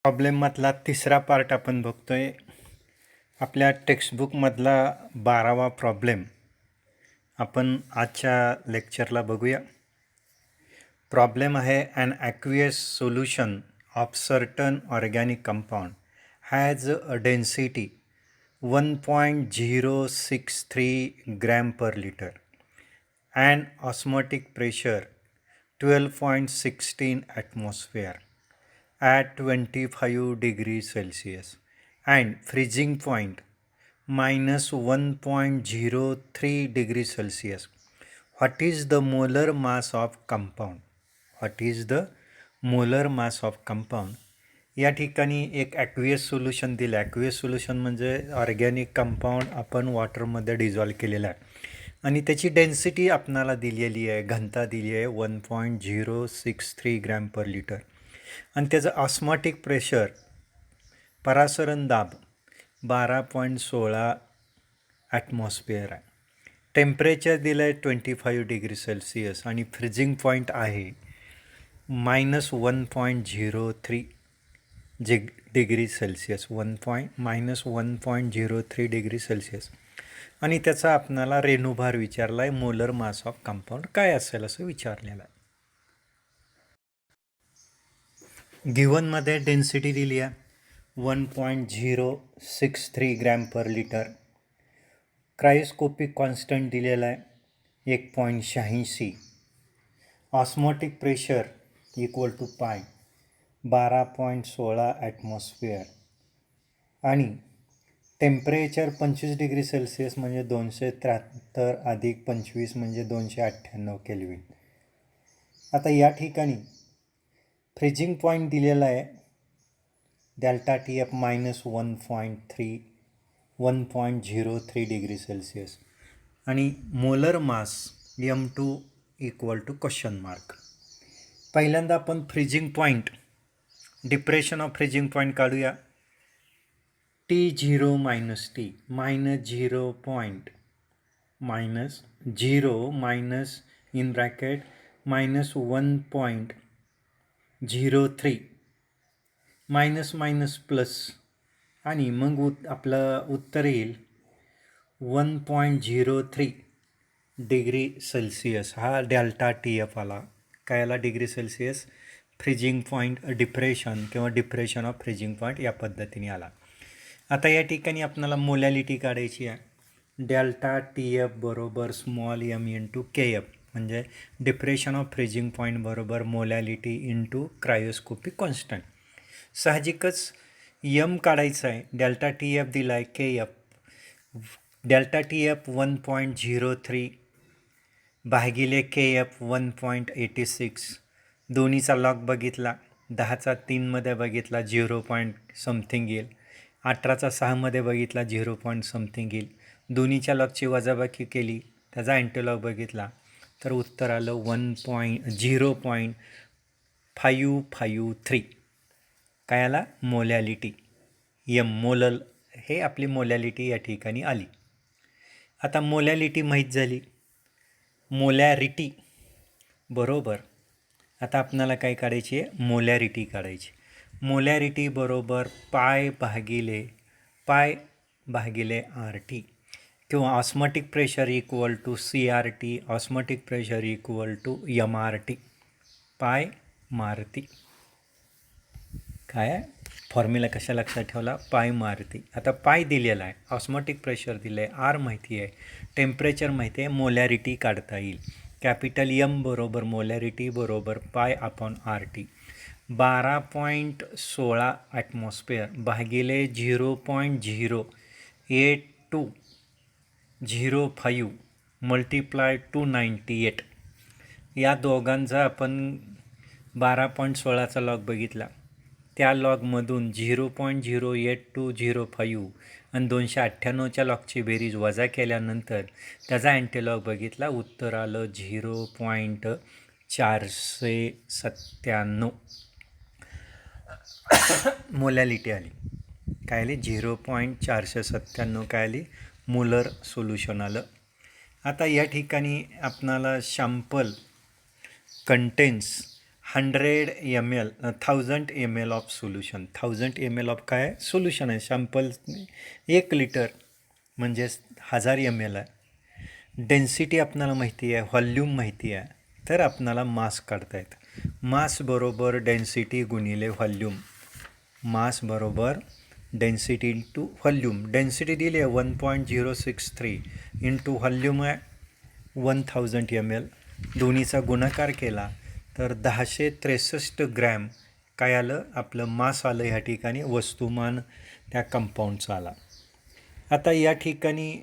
प्रॉब्लेममधला तिसरा पार्ट आपण बघतोय. आपल्या टेक्स्टबुकमधला 12वा प्रॉब्लेम आपण आजच्या लेक्चरला बघूया. प्रॉब्लेम आहे an aqueous solution of certain organic compound has a density 1.063 gram per litre and osmotic pressure 12.16 atmosphere at 25 degrees Celsius and freezing point minus 1.03 degrees Celsius. What is the molar mass of compound? What is the molar mass of compound? या ठिकाणी एक aqueous solution दिलं. Aqueous solution म्हणजे organic compound आपण वॉटरमध्ये dissolve केलेला आहे आणि त्याची डेन्सिटी आपणाला दिलेली आहे, घनता दिली आहे 1.063 ग्रॅम पर लिटर आणि त्याचं ऑस्मॉटिक प्रेशर परासरण दाब 12.16 ॲटमॉस्फिअर आहे. टेम्परेचर दिलं आहे 25 डिग्री सेल्सिअस आणि फ्रीजिंग पॉईंट आहे -1.03 डिग्री सेल्सिअस -1.03 डिग्री सेल्सिअस आणि त्याचा आपणाला रेणुभार विचारला आहे. मोलर मास ऑफ कंपाऊंड काय असेल असं विचारलेलं आहे. गिव्हनमध्ये डेन्सिटी दिली आहे 1.063 gram per litre. Cryoscopic constant दिलेला आहे 1.86. ऑस्मोटिक प्रेशर इक्वल टू पाय 12.16 ॲटमॉस्फिअर आणि टेम्परेचर 25 डिग्री सेल्सिअस म्हणजे 273 अधिक 25 म्हणजे 298 केल्विन. आता या ठिकाणी फ्रीजिंग पॉईंट दिलेला आहे delta T F -1.03 degree Celsius आणि molar mass M2 equal to question mark. पहिल्यांदा आपण freezing point depression of freezing point काढूया. T0 minus T minus 0 point minus 0 minus in bracket -1.03 minus minus plus आणि मग आपलं उत्तर येईल 1.03 डिग्री सेल्सिअस. हा डेल्टा टी एफ आला. काय आला? Degree Celsius. Freezing point depression किंवा डिप्रेशन ऑफ फ्रीजिंग पॉईंट या पद्धतीने आला. आता या ठिकाणी आपल्याला मोलॅलिटी काढायची आहे. डेल्टा टी एफ बरोबर स्मॉल एम इंटू के एफ म्हणजे डिप्रेशन ऑफ फ्रीजिंग पॉईंट बरोबर मोलॅलिटी इंटू क्रायोस्कोपिक कॉन्स्टंट. साहजिकच यम काढायचं आहे. डेल्टा टी एफ दिला आहे के एफ. डेल्टा टी एफ 1.03 भागिले के एफ 1.86. दोन्हीचा लॉग बघितला 10चा 3मध्ये बघितला 0 पॉईंट समथिंग येईल. 18चा 6मध्ये बघितला 0 पॉईंट समथिंग येईल. दोन्हीच्या लॉगची वजाबाकी केली, त्याचा अँटीलॉग बघितला तर उत्तर आलं 0.553. काय आला? मोलॅलिटी. यम मोलल हे आपली मोलॅलिटी या ठिकाणी आली. आता मोलॅलिटी माहीत झाली. मोलॅरिटी बरोबर आता आपणाला काय काढायची आहे? मोलॅरिटी काढायची. मोलॅरिटी बरोबर पाय भागिले आर टी किंवा osmotic pressure equal to C R T. Osmotic pressure equal to M R T. Pi मारती. काय फॉर्म्युला कशा लक्षात ठेवला? पाय मारती. आता पाय दिलेला आहे, ऑस्मोटिक प्रेशर दिलं आहे, आर माहिती आहे, टेम्परेचर माहिती आहे, मोलॅरिटी काढता येईल. कॅपिटल एम बरोबर मोलॅरिटी बरोबर pi upon R T. 12.16 atmosphere भागिले 0.0820 मल्टिप्लाय 298. या दोघांचा आपण 12.16चा लॉग बघितला. त्या लॉगमधून 0.08205 आणि 298च्या लॉगची बेरीज वजा केल्यानंतर त्याचा अँटीलॉग बघितला. उत्तर आलं 0.497. मोलॅलिटी आली. काय आली? 0.497 काय आली? मोलर सोल्युशन आलं. आता या ठिकाणी आपणाला sample contains 100 ml 1000 ml of solution. 1000 ml of काय सोल्युशन आहे. सॅम्पल 1 लिटर म्हणजेच 1000 ml आहे. डेन्सिटी आपणाला माहिती आहे, व्हॉल्यूम माहिती आहे, तर आपणाला मास काढता येतं. मास बरोबर डेन्सिटी गुणिले व्हॉल्यूम. मास बरोबर डेन्सिटी इंटू व्हॉल्यूम. डेन्सिटी दिली आहे 1.063 इंटू व्हॉल्यूम आहे 1000 ml. दोन्हीचा गुणाकार केला तर 1063 ग्रॅम काय आलं आपलं मास आलं. ह्या ठिकाणी वस्तुमान त्या कंपाऊंडचा आला. आता या ठिकाणी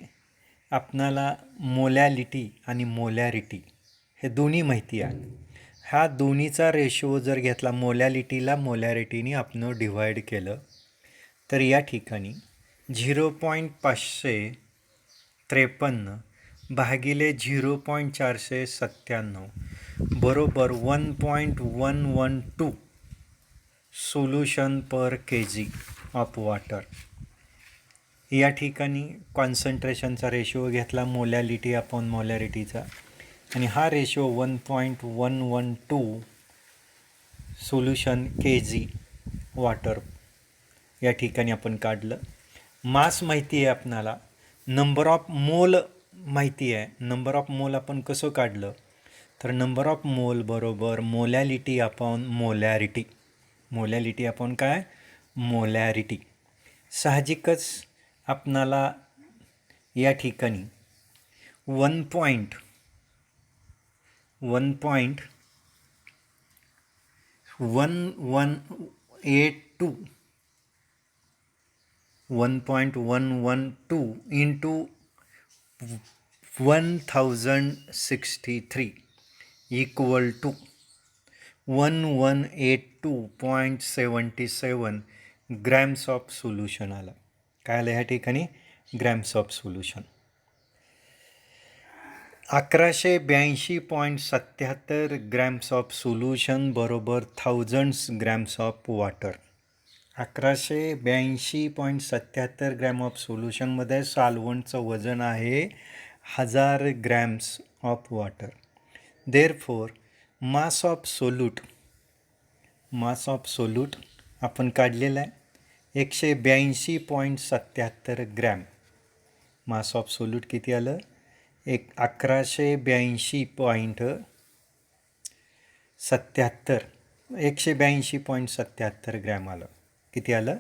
आपणाला मोलॅलिटी आणि मोलॅरिटी हे दोन्ही माहिती आहे. ह्या दोन्हीचा रेशो जर घेतला, मोलॅलिटीला मोलॅरिटीने आपण डिवाईड केलं तर या ठिकाणी 0.553 भागिले 0.497 बरोबर 1.112 solution per kg of water. या ठिकाणी कॉन्सन्ट्रेशनचा रेशो घेतला मोलॅलिटी अपॉन मोलॅरिटीचा आणि हा रेशो 1.112 सोल्युशन kg वॉटर या ठिकाणी आपण काढलं. मास माहिती आहे आपणाला, नंबर ऑफ मोल माहिती आहे. नंबर ऑफ मोल आपण कसं काढलं तर नंबर ऑफ मोल बरोबर molality upon molarity. Molality upon काय मोलॅरिटी. साहजिकच आपणाला या ठिकाणी 1.182 into 1063 equal to 1182.77 grams of solution आलं. काय आलं ह्या ठिकाणी grams of solution. 1182.77 grams of solution बरोबर 1000 grams of water. 1182.77 gram of सोल्युशनमध्ये सॉल्व्हंटचं वजन आहे 1000 grams of water. Therefore mass of solute आपण काढलेलं आहे 182.77 ग्रॅम. मास ऑफ सोल्यूट किती आलं 182.77 ग्रॅम आलं. किती आलं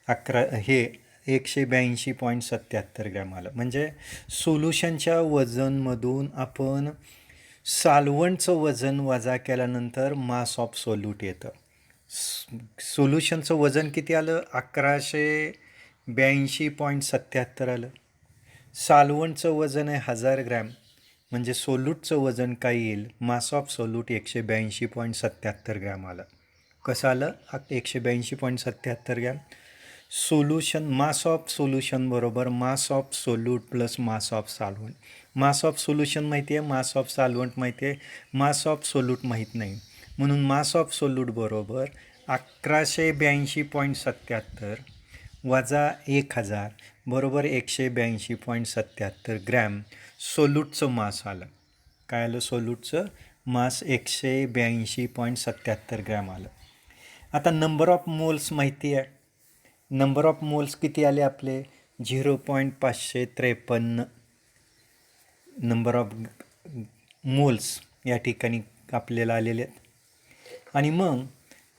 182.77 ग्रॅम आलं. म्हणजे सोल्युशनच्या वजनमधून आपण सॉल्व्हंटचं वजन वजा केल्यानंतर मास ऑफ सोल्यूट येतं. सोल्युशनचं वजन किती आलं 1182.77 आलं. सॉल्व्हंटचं वजन आहे 1000 ग्रॅम म्हणजे सोल्यूटचं वजन काय येईल मास ऑफ सोल्यूट 182.77 ग्रॅम आलं. कसं आलं 182.77 gram. Solution mass of solution बरोबर mass of solute plus mass of solvent. Mass of solution माहिती आहे, मास ऑफ सॉल्व्हंट माहिती आहे, मास ऑफ सोल्यूट माहीत नाही. म्हणून मास ऑफ सोल्यूट बरोबर 1182.77 वजा 1000 बरोबर 182.77 ग्रॅम सोल्यूटचं मास आलं. काय आलं सोल्यूटचं मास 182.77 ग्रॅम आलं. आता नंबर ऑफ मोल्स माहिती आहे. नंबर ऑफ मोल्स किती आले आपले 0.553 नंबर ऑफ मोल्स या ठिकाणी आपल्याला आलेले आहेत. आणि मग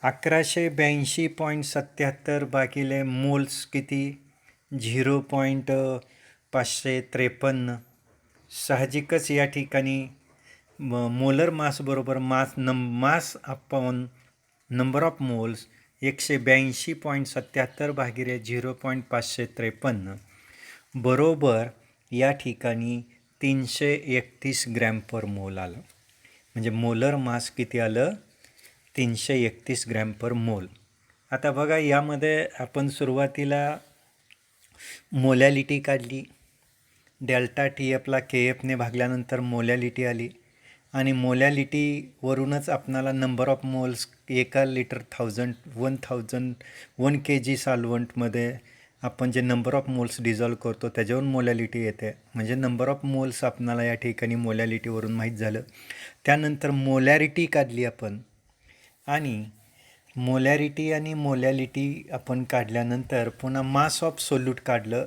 1182.77 भागिले मोल्स किती 0.553. साहजिकच या ठिकाणी मोलर मास बरोबर mass upon number of moles 182.77 भागिले 0.553 बरोबर या ठिकाणी 331 ग्रॅम पर मोल आलं. म्हणजे मोलर मास किती आलं 331 ग्रॅम पर मोल. आता बघा यामध्ये आपण सुरुवातीला मोलॅलिटी काढली. डेल्टा टी एफला के एफने भागल्यानंतर मोलॅलिटी आली आणि मोलॅलिटीवरूनच आपणाला number of moles 1 litre 1 kg सॉल्व्हंटमध्ये आपण जे नंबर ऑफ मोल्स डिझॉल्व करतो त्याच्यावरून मोलॅलिटी येते. म्हणजे नंबर ऑफ मोल्स आपणाला या ठिकाणी मोलॅलिटीवरून माहीत झालं. त्यानंतर मोलॅरिटी काढली आपण. आणि मोलॅरिटी आणि मोलॅलिटी आपण काढल्यानंतर पुन्हा मास ऑफ सोल्यूट काढलं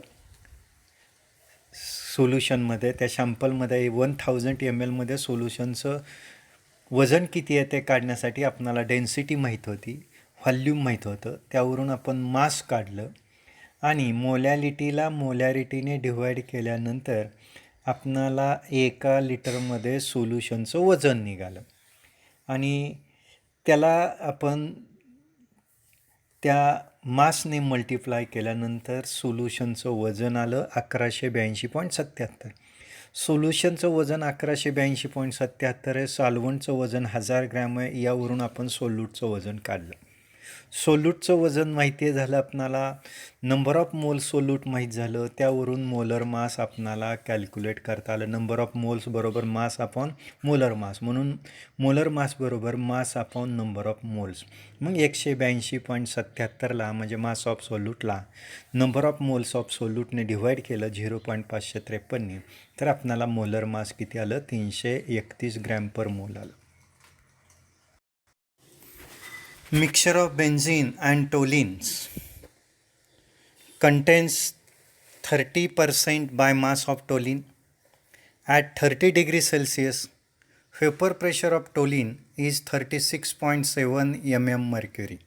सोल्युशनमध्ये. त्या शॅम्पलमध्ये 1000 ml सोल्युशनचं वजन किती आहे ते काढण्यासाठी आपणाला डेन्सिटी माहीत होती, व्हॉल्यूम माहीत होतं. त्यावरून आपण मास काढलं आणि मोलॅलिटीला मोलॅरिटीने डिवाईड केल्यानंतर आपणाला 1 लिटरमध्ये सोल्युशनचं वजन निघालं आणि त्याला आपण त्या मासने मल्टिप्लाय केल्यानंतर सोल्युशनचं वजन आलं 1182.77. सोल्युशनचं वजन 1182.77 आहे. सॉल्व्हंटचं वजन 1000 ग्रॅम आहे. यावरून आपण सोल्यूटचं वजन काढलं. सोल्यूटचं वजन माहिती झालं आपणाला, नंबर ऑफ मोल सोल्यूट माहीत झालं. त्यावरून मोलर मास आपणाला कॅल्क्युलेट करता आलं. नंबर ऑफ मोल्स बरोबर मास अपॉन मोलर मास, म्हणून मोलर मास बरोबर mass upon number of moles. मग 182.77ला म्हणजे मास ऑफ सोल्यूटला नंबर ऑफ मोल्स ऑफ सोल्यूटने डिवाईड केलं 0.553ने, तर आपणाला मोलर मास किती आलं? 331 ग्रॅम पर मोल आलं. Mixture of benzene and toluenes contains 30% by mass of toluene. At 30 degrees Celsius, vapor pressure of toluene is 36.7 mm mercury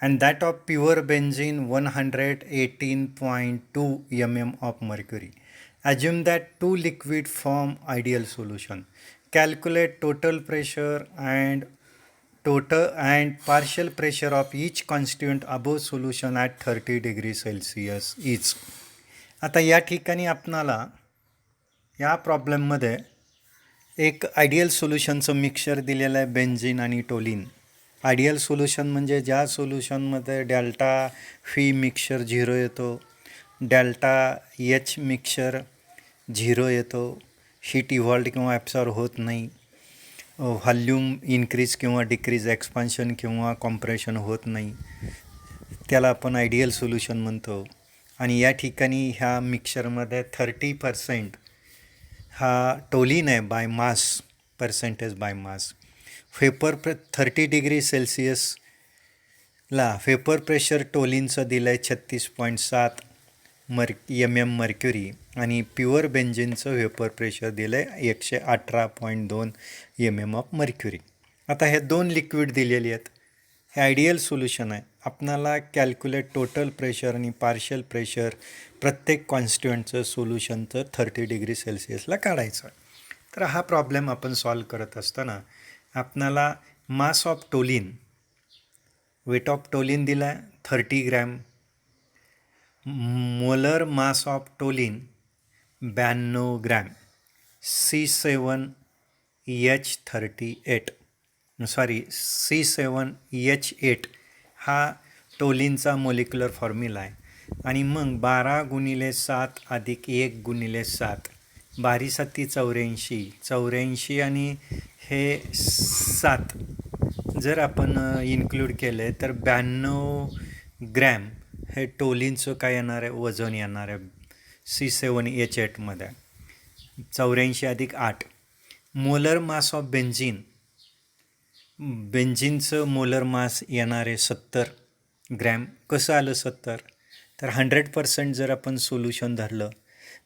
and that of pure benzene 118.2 mm of mercury. Assume that two liquid form ideal solution. Calculate total pressure and partial pressure of each constituent above solution at 30 degrees Celsius each. आता या ठिकाणी आपणाला या प्रॉब्लेममध्ये एक ideal सोल्युशनचं mixture दिलेलं आहे, benzene आणि टोलिन. आयडियल सोल्युशन म्हणजे ज्या सोल्युशनमध्ये डेल्टा फी मिक्सचर 0 येतो, डेल्टा एच मिक्सचर 0 येतो, हीट इव्हॉल्ड किंवा ॲब्सॉर्ब होत नाही, व्हॉल्यूम इन्क्रीज किंवा डिक्रीज, एक्सपान्शन किंवा कॉम्प्रेशन होत नाही, त्याला आपण आयडियल सोल्युशन म्हणतो. आणि या ठिकाणी ह्या मिक्सचरमध्ये 30% हा टोलिन आहे by mass, percentage by mass. 30 degree सेल्सिअसला वेपर प्रेशर टोलिनचं दिलं आहे 36.7 mm मर्क्युरी आणि प्युअर बेन्झिनचं वेपर प्रेशर दिलं आहे 118.2 mm ऑफ मर्क्युरी. आता हे दोन लिक्विड दिलेली आहेत. हे आयडियल सोल्युशन आहे. आपणाला कॅल्क्युलेट टोटल प्रेशर आणि पार्शियल प्रेशर प्रत्येक कॉन्स्टिट्युएंटचं सोल्युशनचं 30 डिग्री सेल्सिअसला काढायचं. तर हा प्रॉब्लेम आपण सॉल्व करत असताना आपणाला mass of toluene, weight of toluene दिला आहे 30 gram, molar mass of toluene 92 gram, C7H8 हा टोलिनचा मोलिक्युलर फॉर्म्युला आहे. आणि मग 12 × 7 अधिक 1 × 7, 12 7 84 आणि हे 7 जर आपण इन्क्लूड केले तर 92 ग्रॅम हे टोलिनचं काय येणार आहे? वजन येणार आहे C7H8मध्ये. 84 अधिक 8. मोलर मास ऑफ बेन्झिनचं मोलर मास येणार आहे 70 ग्रॅम. कसं आलं 70? तर 100% जर आपण सोल्युशन धरलं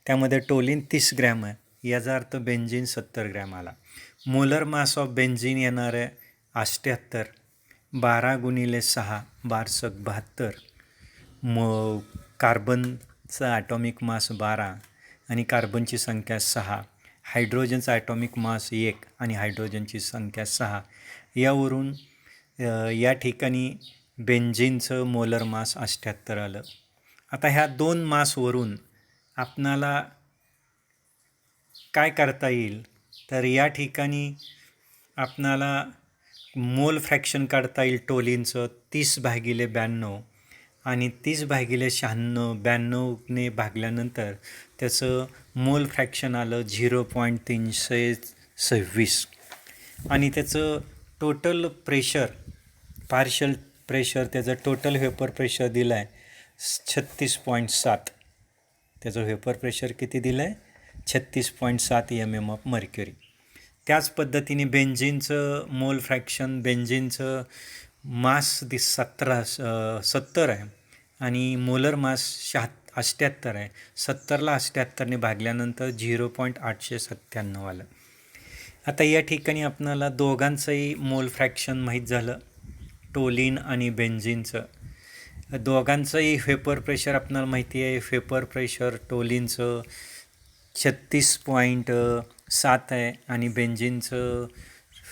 त्यामध्ये टोलिन 30 ग्रॅम आहे, याचा अर्थ बेन्झिन 70 ग्रॅम आला. मोलर मास ऑफ बेन्झिन येणार आहे 78. 12 × 6 1272. कार्बनचा ॲटॉमिक मास 12 आणि कार्बनची संख्या 6, हायड्रोजनचा ॲटॉमिक मास 1 आणि हायड्रोजनची संख्या 6. यावरून या ठिकाणी बेन्झिनचं मोलर मास 78 आलं. आता ह्या दोन मासवरून आपणाला काय करता येईल? तर या ठिकाणी आपणाला मोल फ्रॅक्शन काढता येईल टोलिनचं 30/92 आणि 30/96, 92ने भागल्यानंतर त्याचं मोल फ्रॅक्शन आलं 0.326 आणि त्याचं टोटल प्रेशर, पार्शियल प्रेशर, त्याचं टोटल वेपर प्रेशर दिलं आहे 36.7. त्याचं वेपर प्रेशर किती दिलं आहे? 36.7 mm ऑफ मर्क्युरी. त्याच पद्धतीने बेन्झिनचं मोल फ्रॅक्शन, बेन्झिनचं मास 70 आहे आणि मोलर मास 88 आहे. 70ला 88ने भागल्यानंतर 0.897 आलं. आता या ठिकाणी आपणाला दोघांचंही मोल फ्रॅक्शन माहीत झालं, टोलिन आणि बेन्झिनचं. दोघांचंही व्हेपर प्रेशर आपणाला माहिती आहे. व्हेपर प्रेशर टोलिनचं 36.7 आहे आणि बेन्झिनचं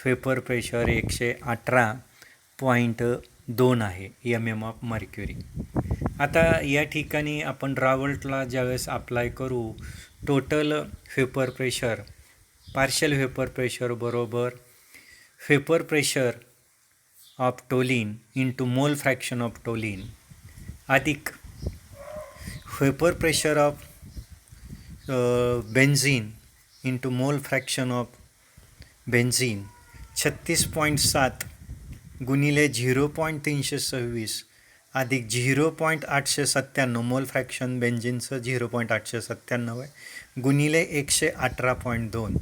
व्हेपर प्रेशर 118.2 आहे MM ऑफ मर्क्युरी. आता या ठिकाणी आपण रावल्टला ज्यावेळेस अप्लाय करू, total vapour pressure, partial vapour pressure बरोबर vapour pressure of toluene into mole fraction of toluene अधिक vapour pressure of benzene into mole fraction of benzene 36.7 गुणिले 0.326 अधिक 0.897 मोल फ्रॅक्शन बेन्झिनचं 0.897 आहे गुणिले 118.2.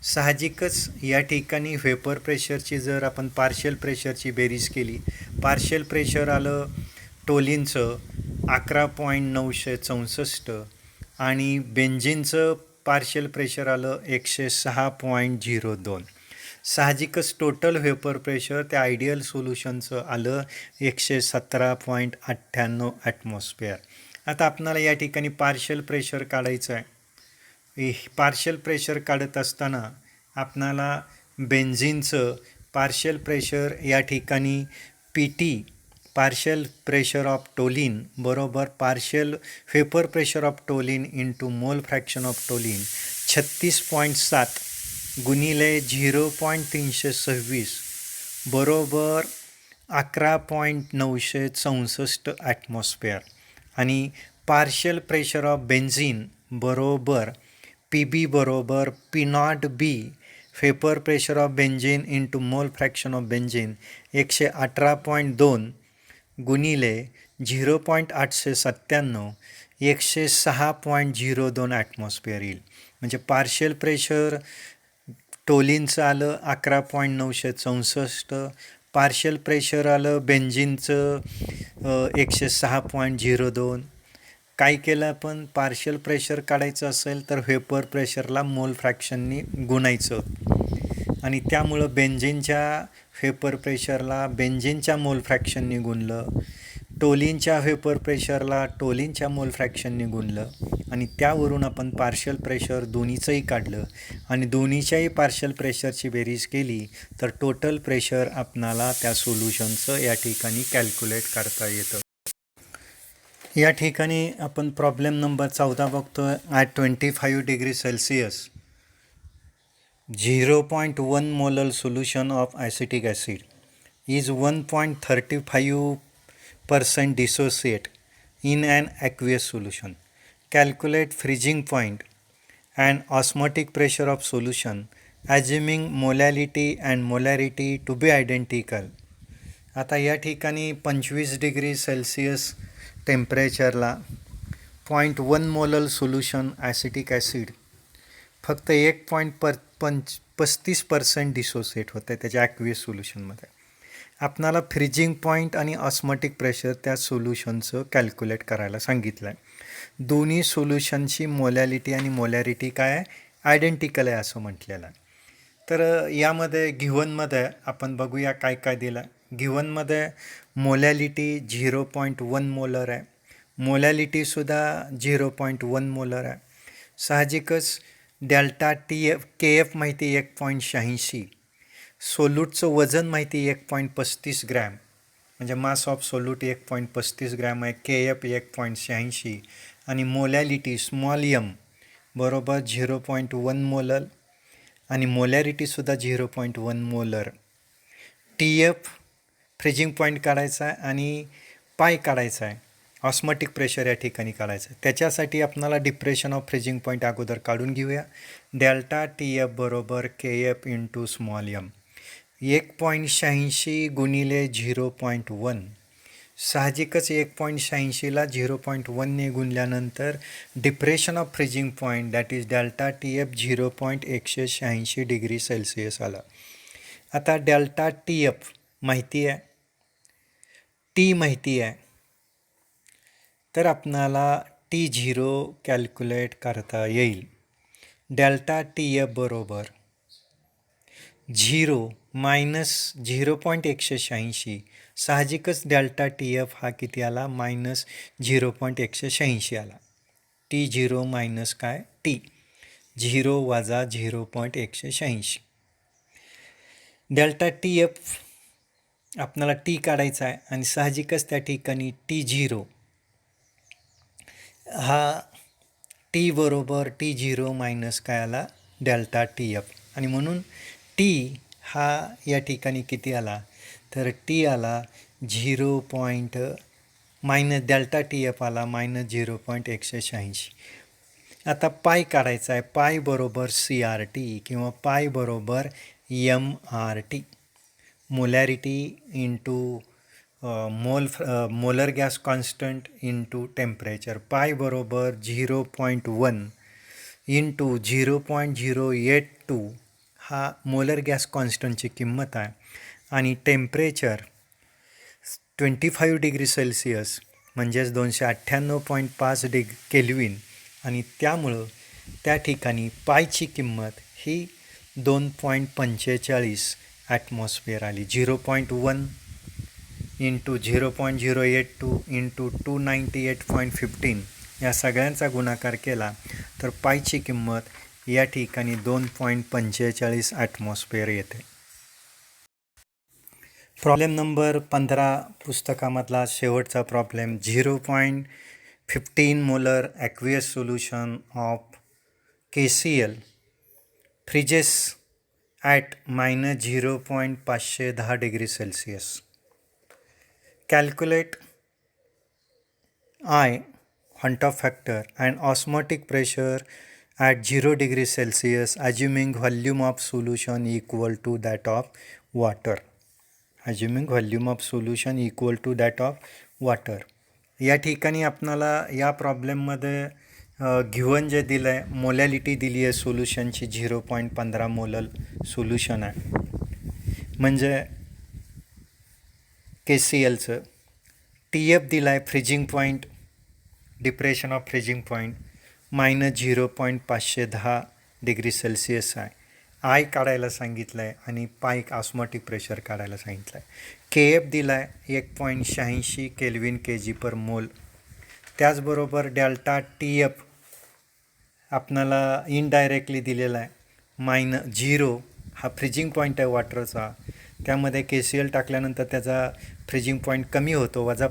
साहजिकच या ठिकाणी व्हेपर प्रेशरची जर आपण पार्शियल प्रेशरची बेरीज केली, पार्शियल प्रेशर आलं टोलिनचं 11.964 आणि बेन्झिनचं पार्शियल प्रेशर आलं 106.02. साहजिकच टोटल व्हेपर प्रेशर त्या आयडियल सोल्युशनचं आलं 117.98 ॲटमॉस्फिअर. आता आपणाला या ठिकाणी पार्शियल प्रेशर काढायचं आहे. पार्शियल प्रेशर काढत असताना आपणाला बेन्झिनचं पार्शियल प्रेशर या ठिकाणी PT partial pressure of toluene बरोबर partial vapour pressure of toluene into mole fraction of toluene 36.7 गुणिले 0.326 बरोबर 11.964 ॲटमॉस्फिअर आणि पार्शियल प्रेशर ऑफ बेन्झिन बरोबर PB बरोबर P0B vapour pressure of benzene into mole fraction of benzene 118.2 गुणिले 0.897 106.02 atmosphere येईल. म्हणजे partial pressure टोलिनचं आलं 11.964, पार्शियल प्रेशर आलं बेन्झिनचं 106.02. काय केलं आपण, पार्शियल प्रेशर काढायचं असेल तर व्हेपर प्रेशरला मोल फ्रॅक्शननी गुणायचं आणि त्यामुळं बेन्झिनच्या व्हेपर प्रेशरला बेन्झिनच्या मोल फ्रॅक्शननी गुणलं, टोलिनच्या व्हेपर प्रेशरला टोलिनच्या मोल फ्रॅक्शननी गुणलं आणि त्यावरून आपण पार्शियल प्रेशर दोन्हीचंही काढलं आणि दोन्हीच्याही पार्शियल प्रेशरची बेरीज केली तर टोटल प्रेशर आपणाला त्या सोल्युशनचं या ठिकाणी कॅल्क्युलेट करता येतं. या ठिकाणी आपण प्रॉब्लेम नंबर 14 बघतो. At 25 degree Celsius 0.1 molar solution of acetic acid is 1.35% dissociate in an aqueous solution. Calculate freezing point and osmotic pressure of solution assuming molality and molarity to be identical. आता या ठिकाणी 25 degree Celsius टेम्परेचरला 0.1 molar solution acetic acid फक्त 1.35% dissociate होतं आहे त्याच्या aqueous सोल्युशनमध्ये. आपणाला फ्रीजिंग पॉईंट आणि ऑस्मॉटिक प्रेशर त्या सोल्युशनचं कॅल्क्युलेट करायला सांगितलं आहे. दोन्ही सोल्युशनची मोलॅलिटी आणि मोलॅरिटी काय आहे, आयडेंटिकल आहे असं म्हटलेलं आहे. तर यामध्ये गिव्हनमध्ये आपण बघूया काय काय दिलं आहे. गिव्हनमध्ये मोलॅलिटी 0.1 मोलर आहे, मोलॅलिटीसुद्धा 0.1 मोलर आहे. साहजिकच डेल्टा KF माहिती 1.86, सोल्यूटचं वजन माहिती 1.35 ग्रॅम म्हणजे मास ऑफ सोल्यूट 1.35 ग्रॅम आहे, KF 1.86 आणि मोलॅलिटी स्मॉल m बरोबर 0.1 मोलर आणि मोलॅरिटीसुद्धा 0.1 मोलर. TF फ्रीजिंग पॉईंट काढायचा आहे आणि पाय काढायचा आहे, ऑस्मॉटिक प्रेशर या ठिकाणी काढायचं आहे. त्याच्यासाठी आपणाला डिप्रेशन ऑफ फ्रीजिंग पॉईंट अगोदर काढून घेऊया. डेल्टा TF बरोबर KF इंटू स्मॉल m 1.86 गुणिले 0.1 साहजिकच 1.86ला 0.1ने गुणल्यानंतर depression of freezing point that is delta T F 0.186 degree Celsius आला. आता डेल्टा टी एफ माहिती आहे, टी माहिती आहे, तर आपणाला T0 कॅल्क्युलेट करता येईल. डेल्टा टी एफ बरोबर 0 मायनस 0.186. साहजिकच डेल्टा टी एफ हा किती आला? मायनस 0.186 आला. T0 मायनस काय? टी 0 वजा 0.186. डेल्टा टी एफ आपल्याला टी काढायचा आहे आणि साहजिकच त्या ठिकाणी T0 हा टी बरोबर T0 मायनस काय आला? Delta T F. आणि म्हणून टी हा या ठिकाणी किती आला? तर टी आला मायनस डेल्टा टी एफ आला मायनस 0.186. आता पाय काढायचा आहे. पाय बरोबर CRT किंवा पाय बरोबर MRT, molarity into molar gas constant into temperature. पाय बरोबर 0.1 इंटू 0.082 हा मोलर गॅस कॉन्स्टंटची किंमत आहे. आणि टेम्परेचर 25 डिग्री सेल्सिअस म्हणजेच 298.5 केल्विन. आणि त्यामुळं त्या ठिकाणी पायची किंमत ही 2.45 ॲटमॉस्फिअर आली. 0.1 इंटू 0.082 इंटू 298.15 या सगळ्यांचा गुणाकार केला तर पायची किंमत या ठिकाणी 2.45 ॲटमॉस्फिअर येते. प्रॉब्लेम नंबर 15 पुस्तकामधला शेवटचा problem. 0.15 molar aqueous solution of KCl freezes at minus 0.510 degree Celsius. Calculate I, Huntov factor, and osmotic pressure at 0 degree Celsius, assuming volume of solution equal to that of water. Assuming volume of solution equal to that of water. या ठिकाणी आपणाला या प्रॉब्लेममध्ये given जे दिलं आहे, molality दिली आहे सोल्युशनची 0.15 मोलल सोल्युशन आहे. म्हणजे KClचं TF दिला आहे freezing point, depression of freezing point minus 0.510 degree Celsius आहे. आय काढायला सांगितलं आहे आणि पाय ऑस्मोटिक प्रेशर काढायला सांगितलं आहे. KF दिला आहे 1.86 केल्विन kg पर मोल. त्याचबरोबर डेल्टा TF आपणाला इनडायरेक्टली दिलेला आहे. 0 हा फ्रीजिंग पॉईंट आहे वॉटरचा, त्यामध्ये KCl टाकल्यानंतर त्याचा फ्रीजिंग पॉईंट कमी होतो, वजा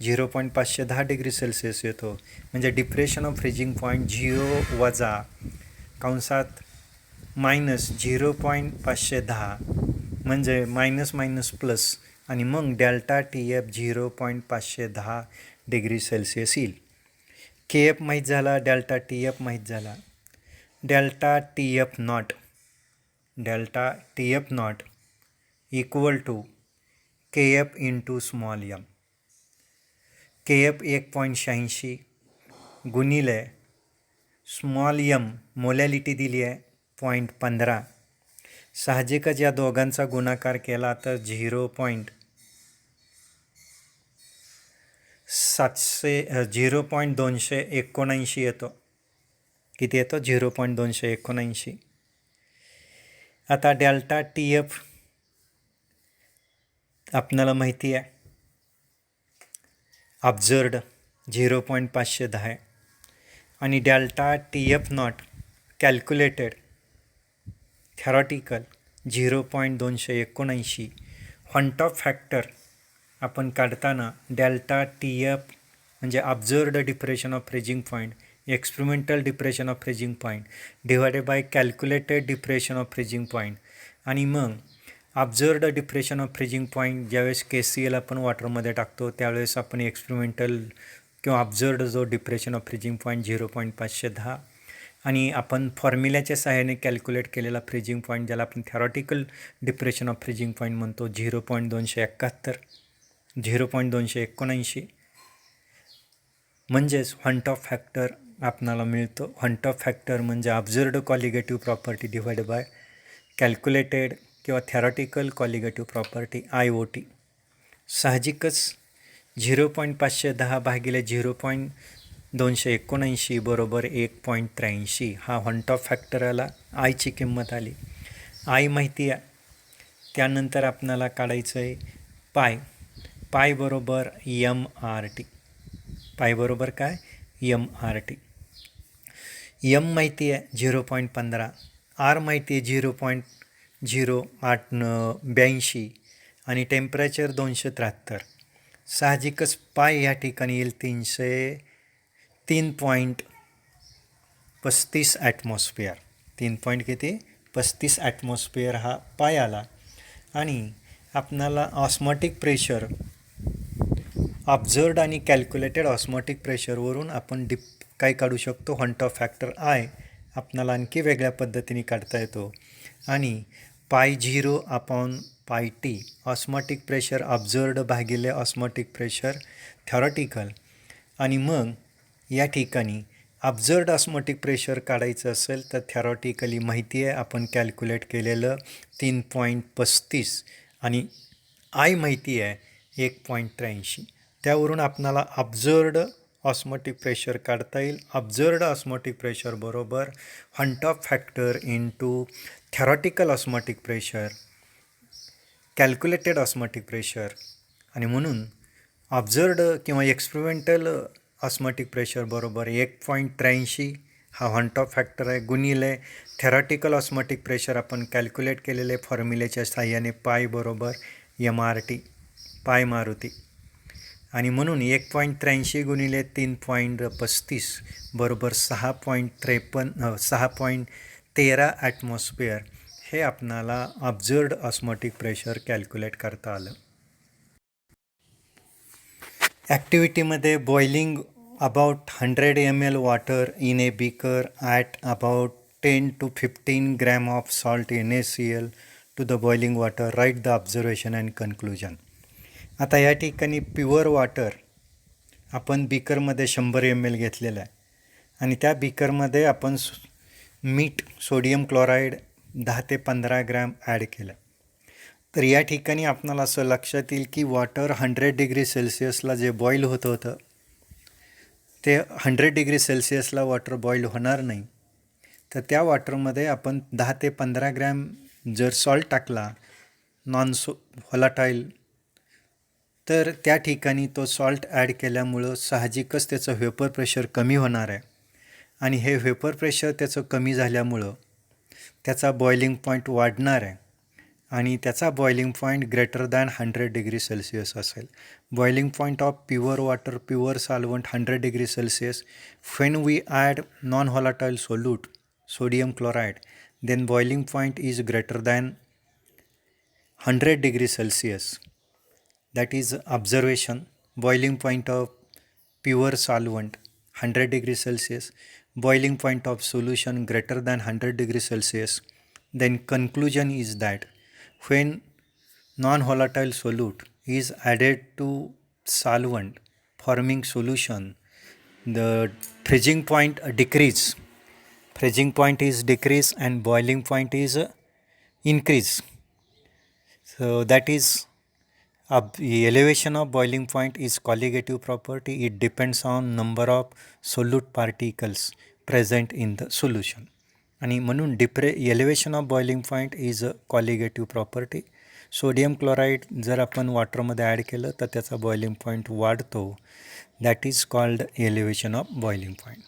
0.510 डिग्री सेल्सिअस येतो. म्हणजे डिप्रेशन ऑफ फ्रीजिंग पॉईंट 0 वजा कंसात मायनस 0.510 म्हणजे मायनस मायनस प्लस आणि मग डेल्टा TF 0.510 डिग्री सेल्सिअस येईल. KF माहीत झाला, डेल्टा TF माहीत झाला. Delta TF not equal to KF into small m. KF 1.86 गुणिले स्मॉल m मोलॅलिटी दिली आहे 0.15. साहजिकच या दोघांचा गुणाकार केला तर 0.279 येतो. किती येतो? 0.279. आता डेल्टा TF आपणाला माहिती आहे ऑब्झर्वड 0.510 आहे आणि delta TF naught calculated theoretical 0.279. Van't Hoff factor आपण काढताना डेल्टा TF म्हणजे observed depression of freezing point, experimental depression of freezing point divided by calculated depression of freezing point. आणि मग observed depression of freezing point ज्यावेळेस KCl आपण वॉटरमध्ये टाकतो त्यावेळेस आपण एक्सपेरिमेंटल किंवा ऑब्झर्वड जो डिप्रेशन ऑफ फ्रीजिंग पॉईंट 0.510 आणि आपण फॉर्म्युल्याच्या सहाय्याने कॅल्क्युलेट केलेला फ्रीजिंग पॉईंट ज्याला आपण theoretical depression of freezing point म्हणतो 0.271. 0.279. म्हणजेच हंट ऑफ फॅक्टर आपणाला मिळतो. हंट ऑफ फॅक्टर म्हणजे observed colligative property divide by calculated किंवा थेरॉटिकल कॉलिगेटिव्ह प्रॉपर्टी IOT. साहजिकच 0.510 भागिले 0.279 बरोबर 1.83 हा हंट ऑफ फॅक्टर आला. आयची किंमत आली. आय माहिती आहे. त्यानंतर आपणाला काढायचं आहे पाय बरोबर MRT. पाय बरोबर काय? MRT. M माहिती आहे 0.15, R माहिती आहे 0.0882 आणि टेम्परेचर 273. साहजिकच पाय या ठिकाणी येईल 3.35 ॲटमॉस्फिअर. 3.35 ॲटमॉस्फिअर हा पाय आला. आणि आपणाला ऑस्मॉटिक प्रेशर ऑब्झर्वड आणि कॅल्क्युलेटेड ऑस्मॉटिक प्रेशरवरून आपण काय काढू शकतो? हंट ऑफ फॅक्टर आय आपणाला आणखी वेगळ्या पद्धतीने काढता येतो. आणि π0/πt ऑस्मॉटिक प्रेशर ऑब्झर्वड भागिले ऑस्मॉटिक प्रेशर थेरॉटिकल. आणि मग या ठिकाणी ऑब्झर्वड ऑस्मॉटिक प्रेशर काढायचं असेल तर थेरॉटिकली माहिती आहे आपण कॅल्क्युलेट केलेलं 3.35 आणि आय माहिती आहे 1.83. त्यावरून आपणाला ऑब्झर्वड ऑस्मॉटिक प्रेशर काढता येईल. ऑब्झर्वड ऑस्मॉटिक प्रेशर बरोबर Hunt Hoff factor into theoretical osmotic pressure calculated osmotic pressure. आणि म्हणून ऑब्झर्वड किंवा एक्सपेरिमेंटल ऑस्मॉटिक प्रेशर बरोबर 1.83 हा हंट ऑफ फॅक्टर आहे, गुणिले थेरॉटिकल ऑस्मॉटिक प्रेशर आपण कॅल्क्युलेट केलेले फॉर्म्युलेच्या साहाय्याने पाय बरोबर MRT, पाय मारुती. आणि म्हणून 1.83 गुणिले 3.35 बरोबर 6.13 ॲटमॉस्फिअर हे आपणाला ऑब्झर्वड ऑस्मॉटिक प्रेशर कॅल्क्युलेट करता आलं. ॲक्टिव्हिटीमध्ये boiling about 100 ml water in a beaker at about 10 to 15 gram of salt NaCl to the boiling water. Write the observation and conclusion. आता या ठिकाणी प्युअर वॉटर आपण बीकरमध्ये 100 ml घेतलेलं आहे आणि त्या बीकरमध्ये आपण मीठ सोडियम क्लोराईड 10 ते 15 ग्रॅम ॲड केलं. तर या ठिकाणी आपणाला असं लक्षात येईल की वॉटर 100 डिग्री सेल्सिअसला जे बॉईल होत होतं ते 100 डिग्री सेल्सिअसला वॉटर बॉईल होणार नाही. तर त्या वॉटरमध्ये आपण 10 ते 15 ग्रॅम जर सॉल्ट टाकला नॉन व्हॉलाटाईल तर त्या ठिकाणी तो सॉल्ट ॲड केल्यामुळं साहजिकच त्याचं व्हेपर प्रेशर कमी होणार आहे. आणि हे व्हेपर प्रेशर त्याचं कमी झाल्यामुळं त्याचा बॉइलिंग पॉईंट वाढणार आहे आणि त्याचा boiling point greater than 100 degree सेल्सिअस असेल. Boiling point of pure water pure solvent 100 degree Celsius. When we add non volatile solute sodium chloride then boiling point is greater than 100 degree Celsius. That is observation. Boiling point of pure solvent 100 degree Celsius. Boiling point of solution greater than 100 degree Celsius. Then conclusion is that when non-volatile solute is added to solvent forming solution, the freezing point decrease. Freezing point is decrease and boiling point is increase. So that is elevation of boiling point is colligative property. It depends on number of solute particles present in the solution. आणि म्हणून elevation of boiling point is a colligative property. Sodium chloride जर आपण वॉटरमध्ये add केलं तर त्याचा boiling point वाढतो. That is called elevation of boiling point.